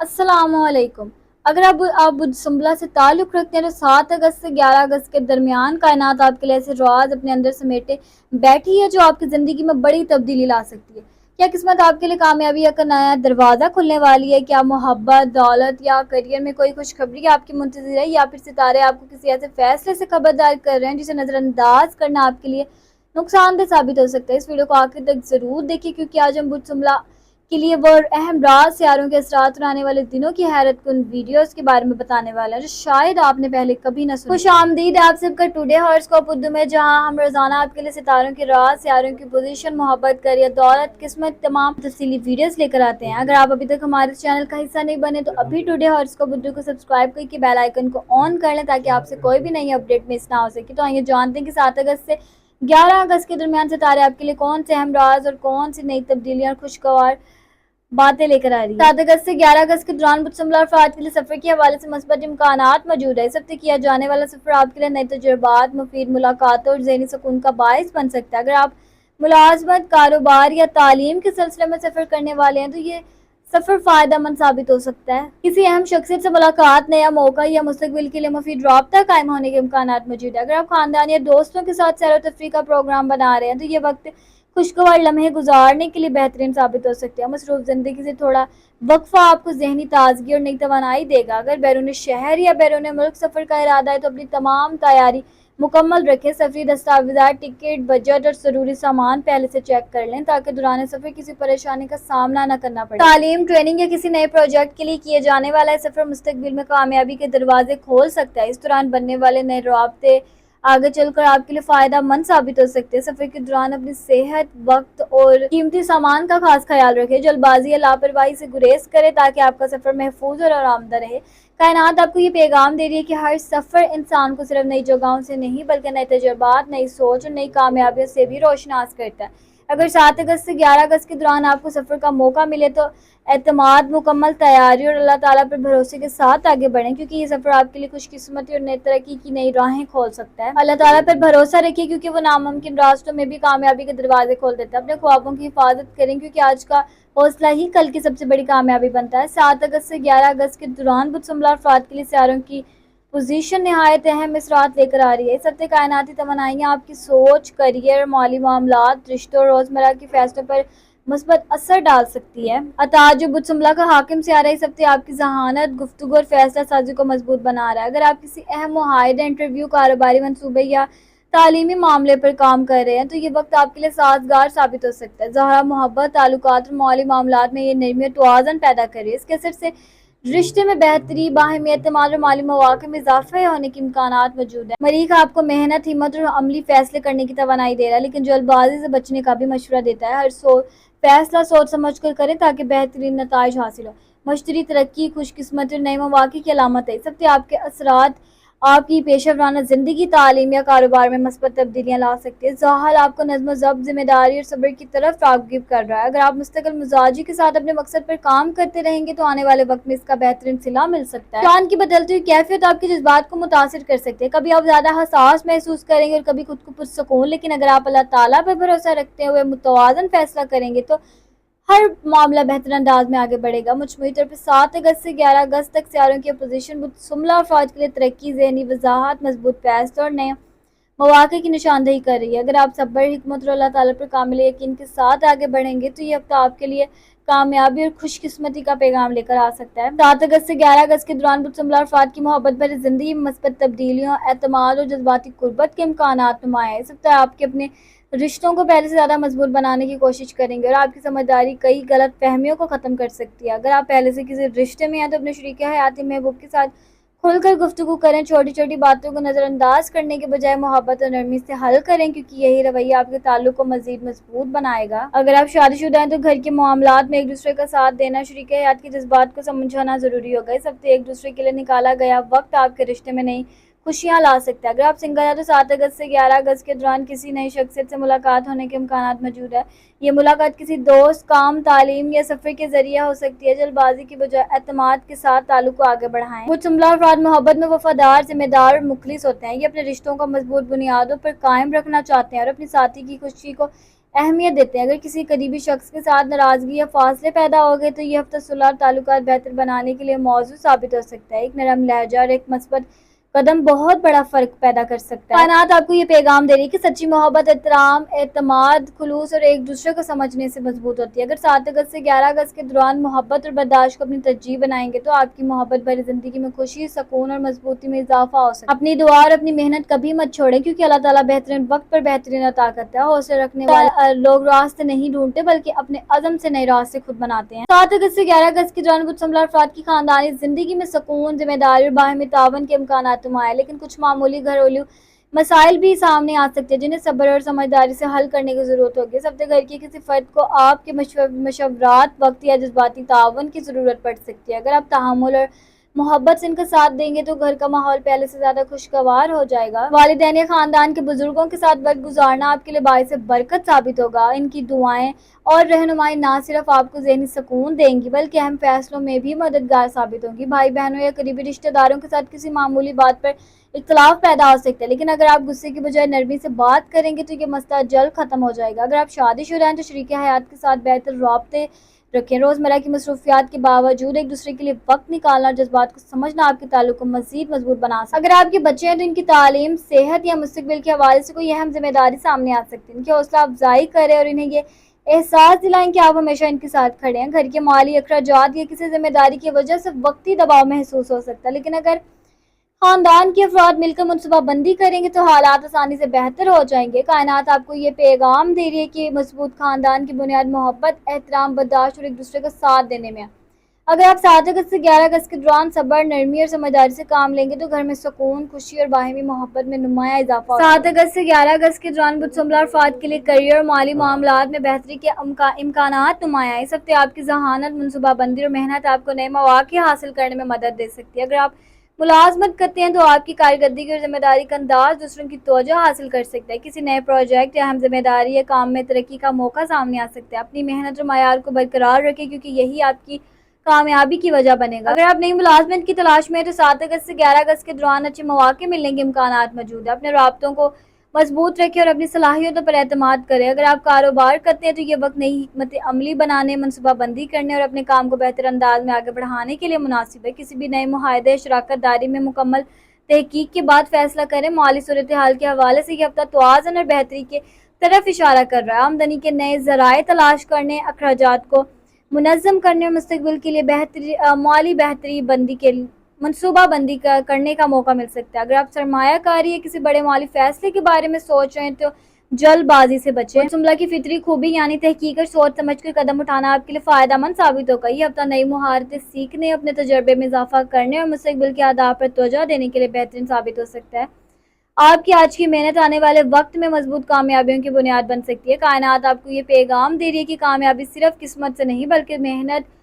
السلام علیکم۔ اگر آپ بدھ سنبلا سے تعلق رکھتے ہیں تو 7 اگست سے 11 اگست کے درمیان کائنات آپ کے لیے ایسے راز اپنے اندر سمیٹے بیٹھی ہے جو آپ کی زندگی میں بڑی تبدیلی لا سکتی ہے۔ کیا قسمت آپ کے لیے کامیابی کا نیا دروازہ کھلنے والی ہے؟ کیا محبت، دولت یا کریئر میں کوئی خوشخبری آپ کی منتظر ہے، یا پھر ستارے آپ کو کسی ایسے فیصلے سے خبردار کر رہے ہیں جسے نظر انداز کرنا آپ کے لیے نقصان دہ ثابت ہو سکتا ہے؟ اس ویڈیو کو آخر تک ضرور دیکھیں، کیونکہ آج ہم بدھ سنبلا کے لیے وہ اہم راز، سیاروں کے اثرات اور آنے والے دنوں کی حیرت کن ویڈیوز کے بارے میں بتانے والا ہے جو شاید آپ نے پہلے کبھی نہ سنا۔ خوش آمدید آپ سب کا ٹوڈے ہاراسکوپ اردو میں، جہاں ہم روزانہ آپ کے لیے ستاروں کے راز، سیاروں کی پوزیشن، محبت، کریئر، دولت، قسمت، تمام تفصیلی ویڈیوز لے کر آتے ہیں۔ اگر آپ ابھی تک ہمارے چینل کا حصہ نہیں بنے تو ابھی ٹوڈے ہاراسکوپ اردو کو سبسکرائب کر کے بیل آئیکن کو آن کر لیں تاکہ آپ سے کوئی بھی نئی اپڈیٹ مس نہ ہو سکے۔ تو آئیے جانتے ہیں کہ 7 اگست سے 11 اگست کے درمیان ستارے آپ کے لیے کون سے اہم راز اور کون سی نئی تبدیلیاں اور خوشگوار باتیں لے کر آ رہی ہے۔ 7 اگست سے 11 اگست کے دوران بدھ سنبلا افراد کے لیے سفر کے حوالے سے مثبت امکانات موجود ہے۔ اس ہفتے کیا جانے والا سفر آپ کے لیے نئے تجربات، مفید ملاقاتوں اور ذہنی سکون کا باعث بن سکتا ہے۔ اگر آپ ملازمت، کاروبار یا تعلیم کے سلسلے میں سفر کرنے والے ہیں تو یہ سفر فائدہ مند ثابت ہو سکتا ہے۔ کسی اہم شخصیت سے ملاقات، نیا موقع یا مستقبل کے لیے مفید رابطہ قائم ہونے کے امکانات موجود ہیں۔ اگر آپ خاندان یا دوستوں کے ساتھ سیر و تفریح کا پروگرام بنا رہے ہیں تو یہ وقت خوشگوار لمحے گزارنے کے لیے بہترین ثابت ہو سکتے ہیں۔ مصروف زندگی سے تھوڑا وقفہ آپ کو ذہنی تازگی اور نئی توانائی دے گا۔ اگر بیرون شہر یا بیرون ملک سفر کا ارادہ ہے تو اپنی تمام تیاری مکمل رکھیں۔ سفری دستاویزات، ٹکٹ، بجٹ اور ضروری سامان پہلے سے چیک کر لیں تاکہ دوران سفر کسی پریشانی کا سامنا نہ کرنا پڑے۔ تعلیم، ٹریننگ یا کسی نئے پروجیکٹ کے لیے کیے جانے والا یہ سفر مستقبل میں کامیابی کے دروازے کھول سکتا ہے۔ اس دوران بننے والے نئے رابطے آگے چل کر آپ کے لیے فائدہ مند ثابت ہو سکتے ہیں۔ سفر کے دوران اپنی صحت، وقت اور قیمتی سامان کا خاص خیال رکھیں۔ جلد بازی یا لاپرواہی سے گریز کریں تاکہ آپ کا سفر محفوظ اور آرامدہ رہے۔ کائنات آپ کو یہ پیغام دے رہی ہے کہ ہر سفر انسان کو صرف نئی جگہوں سے نہیں بلکہ نئے تجربات، نئی سوچ اور نئی کامیابیوں سے بھی روشناس کرتا ہے۔ اگر 7 اگست سے 11 اگست کے دوران آپ کو سفر کا موقع ملے تو اعتماد، مکمل تیاری اور اللہ تعالیٰ پر بھروسے کے ساتھ آگے بڑھیں، کیونکہ یہ سفر آپ کے لیے خوش قسمتی اور نئی ترقی کی نئی راہیں کھول سکتا ہے۔ اللہ تعالیٰ پر بھروسہ رکھیے کیونکہ وہ ناممکن راستوں میں بھی کامیابی کے دروازے کھول دیتا ہے۔ اپنے خوابوں کی حفاظت کریں کیونکہ آج کا حوصلہ ہی کل کی سب سے بڑی کامیابی بنتا ہے۔ 7 اگست سے 11 اگست کے دوران بدھ سنبلا افراد کے لیے سیاروں کی پوزیشن نہایت اہم اثرات لے کر آ رہی ہے۔ اس ہفتے کائناتی توانائیاں آپ کی سوچ، کریئر، مالی معاملات، رشتوں اور روزمرہ کے فیصلوں پر مثبت اثر ڈال سکتی ہے۔ عطارد، جو بدھ سنبلا کا حاکم سیارہ ہے، اس ہفتے آپ کی ذہانت، گفتگو اور فیصلہ سازی کو مضبوط بنا رہا ہے۔ اگر آپ کسی اہم معاہدے، انٹرویو، کاروباری منصوبے یا تعلیمی معاملے پر کام کر رہے ہیں تو یہ وقت آپ کے لیے سازگار ثابت ہو سکتا ہے۔ زہرہ، محبت، تعلقات اور مالی معاملات میں یہ نرمی اور توازن پیدا کرے۔ اس کے اثر سے رشتے میں بہتری، باہمی اعتماد اور مالی مواقع میں اضافہ ہونے کے امکانات موجود ہیں۔ مریخ آپ کو محنت، ہمت اور عملی فیصلے کرنے کی توانائی دے رہا ہے، لیکن جلد بازی سے بچنے کا بھی مشورہ دیتا ہے۔ ہر فیصلہ سوچ سمجھ کر کریں تاکہ بہترین نتائج حاصل ہوں۔ مشتری، ترقی، خوش قسمتی اور نئے مواقع کی علامت ہے۔ اس ہفتے آپ کے اثرات آپ کی پیشہ ورانہ زندگی، تعلیم یا کاروبار میں مثبت تبدیلیاں لا سکتے ہیں۔ زحل آپ کو نظم و ضبط، ذمہ داری اور صبر کی طرف راغب کر رہا ہے۔ اگر آپ مستقل مزاجی کے ساتھ اپنے مقصد پر کام کرتے رہیں گے تو آنے والے وقت میں اس کا بہترین صلہ مل سکتا ہے۔ چاند کی بدلتی ہوئی کیفیت آپ کے جذبات کو متاثر کر سکتے ہیں۔ کبھی آپ زیادہ حساس محسوس کریں گے اور کبھی خود کو پرسکون، لیکن اگر آپ اللہ تعالیٰ پر بھروسہ رکھتے ہوئے متوازن فیصلہ کریں گے تو ہر معاملہ بہتر انداز میں آگے بڑھے گا۔ مجموعی طور پر 7 اگست سے 11 اگست تک سیاروں کی اپوزیشن بدھ سنبلا افراد کے لیے ترقی، ذہنی وضاحت، مضبوط فیصلوں اور نئے مواقع کی نشاندہی کر رہی ہے۔ اگر آپ صبر، حکمت اور اللہ تعالیٰ پر کامل یقین کے ساتھ آگے بڑھیں گے تو یہ ہفتہ آپ کے لیے کامیابی اور خوش قسمتی کا پیغام لے کر آ سکتا ہے۔ 7 اگست سے 11 اگست کے دوران بدھ سنبلا افراد کی محبت بھری زندگی میں مثبت تبدیلیوں، اعتماد اور جذباتی قربت کے امکانات نمایاں ہیں۔ اس ہفتہ آپ کے اپنے رشتوں کو پہلے سے زیادہ مضبوط بنانے کی کوشش کریں گے اور آپ کی سمجھداری کئی غلط فہمیوں کو ختم کر سکتی ہے۔ اگر آپ پہلے سے کسی رشتے میں ہیں تو اپنے شریک حیاتی محبوب کے ساتھ کھل کر گفتگو کریں۔ چھوٹی چھوٹی باتوں کو نظر انداز کرنے کے بجائے محبت اور نرمی سے حل کریں، کیونکہ یہی رویہ آپ کے تعلق کو مزید مضبوط بنائے گا۔ اگر آپ شادی شدہ ہیں تو گھر کے معاملات میں ایک دوسرے کا ساتھ دینا، شریک حیات کے جذبات کو سمجھنا ضروری ہوگا۔ اس ہفتے ایک دوسرے کے لیے نکالا گیا وقت آپ کے رشتے میں نئی خوشیاں لا سکتا ہے۔ اگر آپ سنگل ہیں تو 7 اگست سے 11 اگست کے دوران کسی نئی شخصیت سے ملاقات ہونے کے امکانات موجود ہیں۔ یہ ملاقات کسی دوست، کام، تعلیم یا سفر کے ذریعے ہو سکتی ہے۔ جلد بازی کی بجائے اعتماد کے ساتھ تعلق کو آگے بڑھائیں۔ بدھ سنبلا افراد محبت میں وفادار، ذمہ دار اور مخلص ہوتے ہیں۔ یہ اپنے رشتوں کو مضبوط بنیادوں پر قائم رکھنا چاہتے ہیں اور اپنے ساتھی کی خوشی کو اہمیت دیتے ہیں۔ اگر کسی قریبی شخص کے ساتھ ناراضگی یا فاصلے پیدا ہو گئے تو یہ ہفتہ صلح اور تعلقات بہتر بنانے کے لیے موزوں ثابت ہو سکتا ہے۔ ایک نرم لہجہ اور ایک مثبت قدم بہت بڑا فرق پیدا کر سکتا ہے۔ کائنات آپ کو یہ پیغام دے رہی ہے کہ سچی محبت احترام، اعتماد، خلوص اور ایک دوسرے کو سمجھنے سے مضبوط ہوتی ہے۔ اگر 7 اگست سے 11 اگست کے دوران محبت اور برداشت کو اپنی ترجیح بنائیں گے تو آپ کی محبت بھری زندگی میں خوشی، سکون اور مضبوطی میں اضافہ ہو سکتا ہے۔ اپنی دعا اور اپنی محنت کبھی مت چھوڑیں کیونکہ اللہ تعالیٰ بہترین وقت پر بہترین عطا کرتا ہے۔ حوصلے رکھنے والے لوگ راستے نہیں ڈھونڈتے بلکہ اپنے عزم سے نئے راستے خود بناتے ہیں۔ 7 اگست سے 11 اگست کے دوران متسلح افراد کی خاندانی زندگی میں سکون، ذمہ داری اور باہمی تعاون کے امکانات نمایاں، لیکن کچھ معمولی گھریلو مسائل بھی سامنے آ سکتے ہیں جنہیں صبر اور سمجھداری سے حل کرنے کی ضرورت ہوگی۔ اس ہفتے گھر کے کسی فرد کو آپ کے مشورات، وقت یا جذباتی تعاون کی ضرورت پڑ سکتی ہے۔ اگر آپ تحمل اور محبت سے ان کا ساتھ دیں گے تو گھر کا ماحول پہلے سے زیادہ خوشگوار ہو جائے گا۔ والدین یا خاندان کے بزرگوں کے ساتھ وقت گزارنا آپ کے لیے باعث برکت ثابت ہوگا۔ ان کی دعائیں اور رہنمائی نہ صرف آپ کو ذہنی سکون دیں گی بلکہ اہم فیصلوں میں بھی مددگار ثابت ہوں گی۔ بھائی بہنوں یا قریبی رشتہ داروں کے ساتھ کسی معمولی بات پر اختلاف پیدا ہو سکتا ہے، لیکن اگر آپ غصے کی بجائے نرمی سے بات کریں گے تو یہ مسئلہ جلد ختم ہو جائے گا۔ اگر آپ شادی شدہ ہیں تو شریک حیات کے ساتھ بہتر رابطے رکھیں۔ روزمرہ کی مصروفیات کے باوجود ایک دوسرے کے لیے وقت نکالنا اور جذبات کو سمجھنا آپ کے تعلق کو مزید مضبوط بنا سکتا ہے۔ اگر آپ کے بچے ہیں تو ان کی تعلیم، صحت یا مستقبل کے حوالے سے کوئی اہم ذمہ داری سامنے آ سکتی ہے۔ ان کی حوصلہ افزائی کریں اور انہیں یہ احساس دلائیں کہ آپ ہمیشہ ان کے ساتھ کھڑے ہیں۔ گھر کے مالی اخراجات یا کسی ذمہ داری کی وجہ سے وقتی دباؤ محسوس ہو سکتا ہے، لیکن اگر خاندان کے افراد مل کر منصوبہ بندی کریں گے تو حالات آسانی سے بہتر ہو جائیں گے۔ کائنات آپ کو یہ پیغام دے رہی ہے کہ مضبوط خاندان کی بنیاد محبت، احترام، برداشت اور ایک دوسرے کا ساتھ دینے میں ہے۔ اگر آپ 7 اگست سے 11 اگست کے دوران صبر، نرمی اور سمجھداری سے کام لیں گے تو گھر میں سکون، خوشی اور باہمی محبت میں نمایاں اضافہ ہوگا۔ 7 اگست سے 11 اگست کے دوران بدسملہ افراد کے لیے کیریئر اور مالی معاملات میں بہتری کے امکانات نمایاں ہیں۔ اس ہفتے آپ کی ذہانت، منصوبہ بندی اور محنت آپ کو نئے مواقع حاصل کرنے میں مدد دے سکتی ہے۔ اگر آپ ملازمت کرتے ہیں تو آپ کی کارکردگی اور ذمہ داری کا انداز دوسروں کی توجہ حاصل کر سکتا ہے۔ کسی نئے پروجیکٹ یا اہم ذمہ داری یا کام میں ترقی کا موقع سامنے آ سکتا ہے۔ اپنی محنت اور معیار کو برقرار رکھیں کیونکہ یہی آپ کی کامیابی کی وجہ بنے گا۔ اگر آپ نئی ملازمت کی تلاش میں ہیں تو 7 اگست سے 11 اگست کے دوران اچھے مواقع ملنے کے امکانات موجود ہیں۔ اپنے رابطوں کو مضبوط رکھیں اور اپنی صلاحیتوں پر اعتماد کریں۔ اگر آپ کاروبار کرتے ہیں تو یہ وقت نئی حکمت عملی بنانے، منصوبہ بندی کرنے اور اپنے کام کو بہتر انداز میں آگے بڑھانے کے لیے مناسب ہے۔ کسی بھی نئے معاہدے، شراکت داری میں مکمل تحقیق کے بعد فیصلہ کریں۔ مالی صورتحال کے حوالے سے یہ ہفتہ توازن اور بہتری کی طرف اشارہ کر رہا ہے۔ آمدنی کے نئے ذرائع تلاش کرنے، اخراجات کو منظم کرنے اور مستقبل کے لیے مالی بہتری بندی کے منصوبہ بندی کرنے کا موقع مل سکتا ہے۔ اگر آپ سرمایہ کاری یا کسی بڑے مالی فیصلے کے بارے میں سوچ رہے ہیں تو جلد بازی سے بچیں۔ منصوبہ کی فطری خوبی یعنی تحقیق اور سوچ سمجھ کر قدم اٹھانا آپ کے لیے فائدہ مند ثابت ہوگا۔ یہ ہفتہ نئی مہارتیں سیکھنے، اپنے تجربے میں اضافہ کرنے اور مستقبل کے اہداف پر توجہ دینے کے لیے بہترین ثابت ہو سکتا ہے۔ آپ کی آج کی محنت آنے والے وقت میں مضبوط کامیابیوں کی بنیاد بن سکتی ہے۔ کائنات آپ کو یہ پیغام دے رہی ہے کہ کامیابی صرف قسمت سے نہیں بلکہ محنت،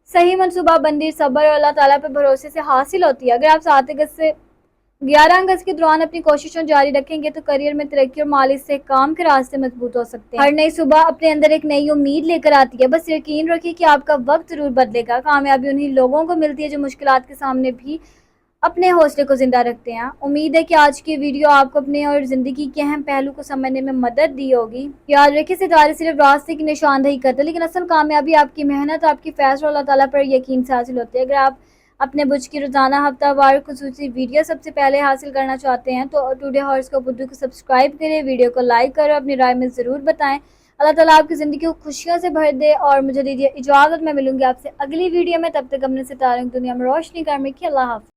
صحیح منصوبہ بندی، صبر اور اللہ تعالیٰ پر بھروسے سے حاصل ہوتی ہے۔ اگر آپ 7 اگست سے 11 اگست کے دوران اپنی کوششوں جاری رکھیں گے تو کیریئر میں ترقی اور مالی استحکام کے راستے مضبوط ہو سکتے ہیں۔ ہر نئی صبح اپنے اندر ایک نئی امید لے کر آتی ہے، بس یقین رکھیں کہ آپ کا وقت ضرور بدلے گا۔ کامیابی انہیں لوگوں کو ملتی ہے جو مشکلات کے سامنے بھی اپنے حوصلے کو زندہ رکھتے ہیں۔ امید ہے کہ آج کی ویڈیو آپ کو اپنے اور زندگی کے اہم پہلو کو سمجھنے میں مدد دی ہوگی۔ یاد رکھیں ستارے صرف راستے کی نشاندہی کرتے ہیں لیکن اصل کامیابی آپ کی محنت، آپ کی فیصلوں اور اللہ تعالیٰ پر یقین سے حاصل ہوتی ہے۔ اگر آپ اپنے برج کی روزانہ ہفتہ وار خصوصی ویڈیو سب سے پہلے حاصل کرنا چاہتے ہیں تو ٹوڈے ہاروسکوپ اردو کو سبسکرائب کریں، ویڈیو کو لائک کریں، اپنی رائے میں ضرور بتائیں۔ اللہ تعالیٰ آپ کی زندگی کو خوشیوں سے بھر دے اور مجھے دیجیے اجازت، میں ملوں گی آپ سے اگلی ویڈیو میں۔ تب تک اپنے ستاروں کی دنیا میں روشنی کرنے کی اللہ حافظ۔